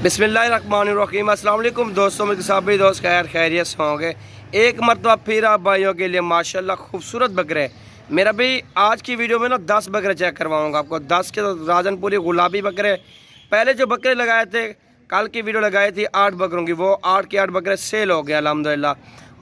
बिस्मिल्लाहिर्रहमानिर्रहीम। अस्सलाम वालेकुम दोस्तों, मेरे सभी दोस्त खैरियत से होंगे। एक मरतबा फिर आप भाइयों के लिए माशाल्लाह खूबसूरत बकरे। मेरा भी आज की वीडियो में ना 10 बकरे चेक करवाऊंगा आपको। 10 के तो राजनपुरी गुलाबी बकरे। पहले जो बकरे लगाए थे, कल की वीडियो लगाई थी 8 बकरों की, वो 8 के 8 बकरे सेल हो गए अल्हम्दुलिल्लाह।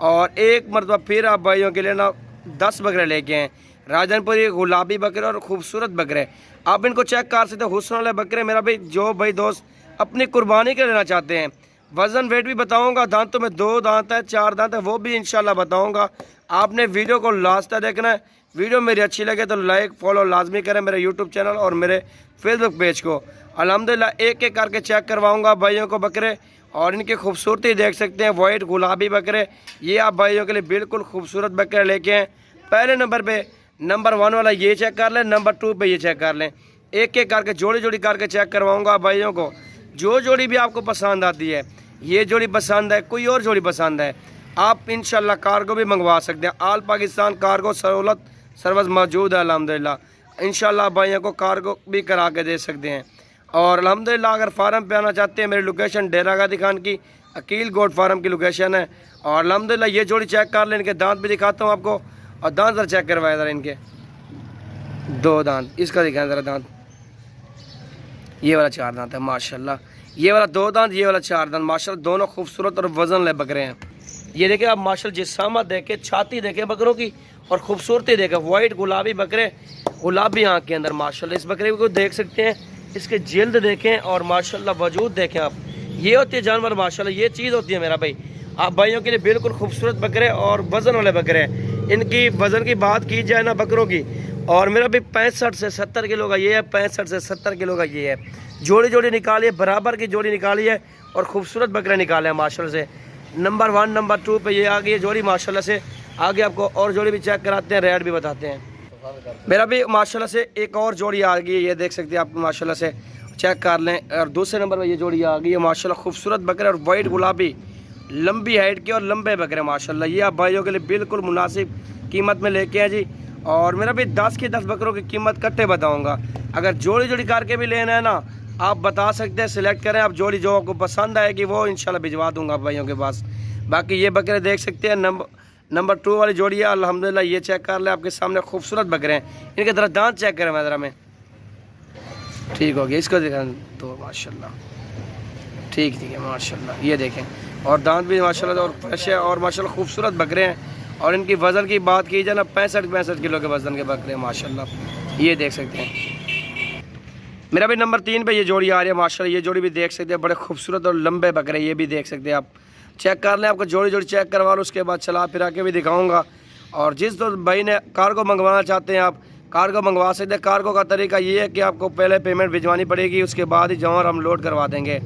और एक मरतबा फिर आप भाइयों के लिए ना 10 बकरे लेके हैं, राजनपुरी गुलाबी बकरे और खूबसूरत बकरे। आप इनको चेक कर सकते हो, हुस्न वाले बकरे। मेरा भाई जो भाई दोस्त अपनी कुर्बानी के लेना चाहते हैं, वज़न वेट भी बताऊंगा, दांतों में 2 दांत है 4 दांत है वो भी इंशाल्लाह बताऊंगा। आपने वीडियो को लास्ट तक देखना है। वीडियो मेरी अच्छी लगे तो लाइक फॉलो लाजमी करें मेरे यूट्यूब चैनल और मेरे फेसबुक पेज को। अल्हम्दुलिल्लाह एक एक करके चेक करवाऊँगा भाइयों को बकरे, और इनकी खूबसूरती देख सकते हैं। वाइट गुलाबी बकरे, ये आप भाइयों के लिए बिल्कुल खूबसूरत बकरे लेके हैं। पहले नंबर पे नंबर 1 वाला ये चेक कर लें, नंबर 2 पे ये चेक कर लें। एक एक करके जोड़ी जोड़ी करके चेक करवाऊँगा भाइयों को। जो जोड़ी भी आपको पसंद आती है, ये जोड़ी पसंद है, कोई और जोड़ी पसंद है, आप इंशाल्लाह कार्गो भी मंगवा सकते हैं। आल पाकिस्तान कार्गो सहूलत सर्विस मौजूद है अल्हम्दुलिल्लाह। इंशाल्लाह भाइयों को कार्गो भी करा के दे सकते हैं। और अल्हम्दुलिल्लाह अगर फार्म पे आना चाहते हैं, मेरी लोकेशन डेरा गादी खान की अकील गोट फार्म की लोकेशन है। और अल्हम्दुलिल्लाह ये जोड़ी चेक कर लें, इनके दांत भी दिखाता हूँ आपको। और दांत ज़रा चेक करवाए ज़रा, इनके 2 दांत, इसका दिखाएं ज़रा दांत। ये वाला 4 दांत है माशाल्लाह, ये वाला 2 दांत, ये वाला 4 दांत माशाल्लाह। दोनों खूबसूरत और वजन ले बकरे हैं। ये देखें आप माशाल्लाह, जिस्मात देखें, छाती देखें बकरों की, और खूबसूरती देखें। वाइट गुलाबी बकरे, गुलाबी आँख के अंदर माशाल्लाह। इस बकरे को देख सकते हैं, इसके जिल्द देखें और माशाल्लाह वजूद देखें आप। ये होती है जानवर माशाल्लाह, ये चीज़ होती है मेरा भाई। आप भाइयों के लिए बिल्कुल खूबसूरत बकरे और वज़न वाले बकरे हैं। इनकी वज़न की बात की जाए ना बकरों की, और मेरा भी 65 से 70 किलो का ये है, 65 से 70 किलो का ये है। जोड़ी जोड़ी निकाली है, बराबर की जोड़ी निकाली है, और खूबसूरत बकरे निकाले हैं माशाल्लाह से। नंबर 1 नंबर 2 पे ये आ गई है जोड़ी माशाल्लाह से। आगे आपको और जोड़ी भी चेक कराते हैं, रेट भी बताते हैं। मेरा भी माशाल्लाह से एक और जोड़ी आ गई है, ये देख सकते हैं आप माशाल्लाह से, चेक कर लें। और दूसरे नंबर पर ये जोड़ी आ गई है माशाल्लाह, खूबसूरत बकरे और वाइट गुलाबी, लंबी हाइट के और लंबे बकरे माशाल्लाह। ये आप भाइयों के लिए बिल्कुल मुनासिब कीमत में लेके हैं जी। और मेरा भी 10 के 10 बकरों की कीमत कट्टे बताऊंगा। अगर जोड़ी जोड़ी करके भी लेना है ना, आप बता सकते हैं, सिलेक्ट करें आप जोड़ी, जो आपको पसंद आएगी वो इंशाल्लाह भिजवा दूंगा भाइयों के पास। बाकी ये बकरे देख सकते हैं, नंबर 2 वाली जोड़ी है अल्हम्दुलिल्लाह। ये चेक कर ले, आपके सामने खूबसूरत बकरे हैं। इनके तरह दांत चेक करें मैं ज़रा में, ठीक हो गया, इसको देखें तो माशाल्लाह ठीक है माशाल्लाह। ये देखें, और दांत भी माशाल्लाह और फ्रेश है, और माशाल्लाह खूबसूरत बकरे हैं। और इनकी वज़न की बात की जाए ना, 65 किलो के वज़न के बकरे माशाल्लाह। ये देख सकते हैं। मेरा भी नंबर 3 पे ये जोड़ी आ रही है माशाल्लाह। ये जोड़ी भी देख सकते हैं, बड़े खूबसूरत और लंबे बकरे, ये भी देख सकते हैं आप। चेक कर लें, आपको जोड़ी जोड़ी चेक करवा लो, उसके बाद चला फिरा के भी दिखाऊँगा। और जिस दोस्त भाई ने कार्गो मंगवाना चाहते हैं, आप कार्गो मंगवा सकते हैं। कार्गो का तरीका ये है कि आपको पहले पेमेंट भिजवानी पड़ेगी, उसके बाद ही जानवर हम लोड करवा देंगे।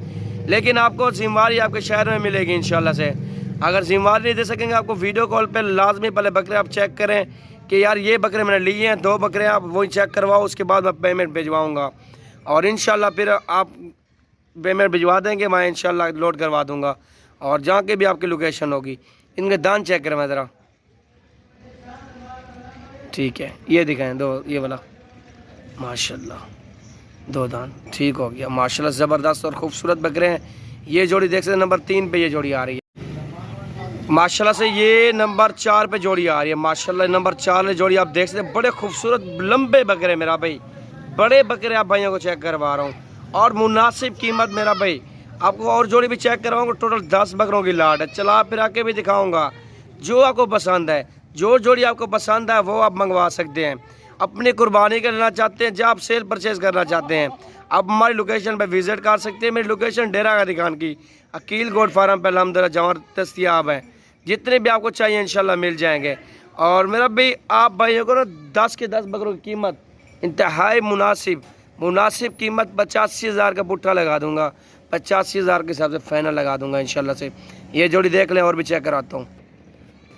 लेकिन आपको जिम्मेवारी आपके शहर में मिलेगी इंशाल्लाह से। अगर जिम्मेवारी नहीं दे सकेंगे, आपको वीडियो कॉल पे लाजमी पहले बकरे आप चेक करें कि यार ये बकरे मैंने लिए हैं, 2 बकरे आप वही चेक करवाओ, उसके बाद मैं पेमेंट भिजवाऊँगा। और इंशाल्लाह फिर आप पेमेंट भिजवा देंगे, मैं इंशाल्लाह लोड करवा दूँगा। और जहाँ के भी आपकी लोकेशन होगी। इनके दांत चेक करें मैं ज़रा, ठीक है, ये दिखाएँ 2, ये वाला माशाल्लाह 2 दांत, ठीक हो गया माशाल्लाह। ज़बरदस्त और खूबसूरत बकरे हैं। ये जोड़ी देख सकते हैं, नंबर 3 पे ये जोड़ी आ रही है माशाल्लाह से। ये नंबर 4 पे जोड़ी आ रही है माशाल्लाह। नंबर 4 वाली जोड़ी आप देख सकते हैं, बड़े खूबसूरत लंबे बकरे मेरा भाई, बड़े बकरे आप भाइयों को चेक करवा रहा हूँ, और मुनासिब कीमत मेरा भाई। आपको और जोड़ी भी चेक करवाऊँगा, टोटल 10 बकरों की लाट है। चला फिरा के भी दिखाऊँगा, जो आपको पसंद है, जो जोड़ी आपको पसंद है वो आप मंगवा सकते हैं। अपनी कुर्बानी के लेना चाहते हैं, जब आप सेल परचेज़ करना चाहते हैं, आप हमारी लोकेशन पर विज़िट कर सकते हैं। मेरी लोकेशन डेरा गादी खान की अकील गोट फार्म पर अल्हम्दुलिल्लाह जानवर दस्तयाब हैं। जितने भी आपको चाहिए इंशाल्लाह मिल जाएंगे। और मेरा भी आप भाइयों को ना 10 के 10 बकरों की कीमत इंतहाई मुनासिब कीमत 85,000 का पुट्ठा लगा दूंगा। 85,000 के हिसाब से फाइनल लगा दूंगा इंशाल्लाह से। ये जोड़ी देख लें, और भी चेक कराता हूँ।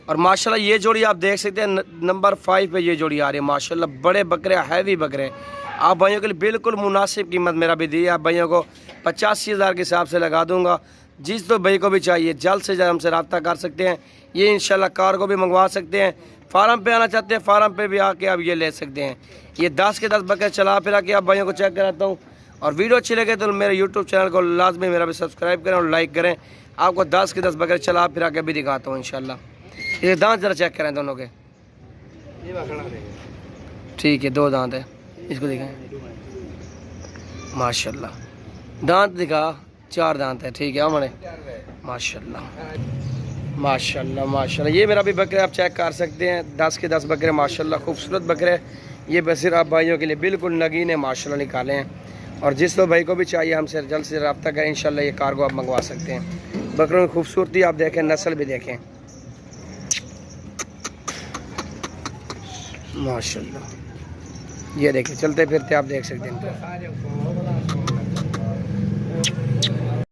और माशाल्लाह ये जोड़ी आप देख सकते हैं, नंबर 5 पे ये जोड़ी आ रही है माशाल्लाह। बड़े बकरे, हैवी बकरे, आप भाइयों के लिए बिल्कुल मुनासिब कीमत मेरा भी दी है। आप भाइयों को 85,000 के हिसाब से लगा दूंगा। जिस तो भाई को भी चाहिए जल्द से जल्द हमसे रब्ता कर सकते हैं। ये इंशाल्लाह कार को भी मंगवा सकते हैं। फार्म पे आना चाहते हैं, फार्म पे भी आके आप ये ले सकते हैं। ये 10 के 10 बकरे चला फिरा के आप भाइयों को चेक कराता हूँ। और वीडियो अच्छी लगे तो मेरे यूट्यूब चैनल को लाजमी मेरा भी सब्सक्राइब करें और लाइक करें। आपको 10 के 10 बकरे चला फिर आगे भी दिखाता हूँ इंशाल्लाह। ये दांत ज़रा चेक करें दोनों के, ठीक है 2 दांत है, इसको दिखाएं माशाल्लाह। दांत दिखा 4 दांत है, ठीक है हमारे माशाल्लाह माशाल्लाह माशाल्लाह। ये मेरा भी बकरे आप चेक कर सकते हैं, 10 के 10 बकरे माशाल्लाह खूबसूरत बकरे। ये बसिर आप भाइयों के लिए बिल्कुल नगीन है माशाल्लाह, निकाले हैं। और जिस तो भाई को भी चाहिए हमसे जल्द से रब्ता करें, इंशाल्लाह ये कार्गो आप मंगवा सकते हैं। बकरों की खूबसूरती आप देखें, नस्ल भी देखें माशाल्लाह। ये देखें चलते फिरते आप देख सकते हैं इनको।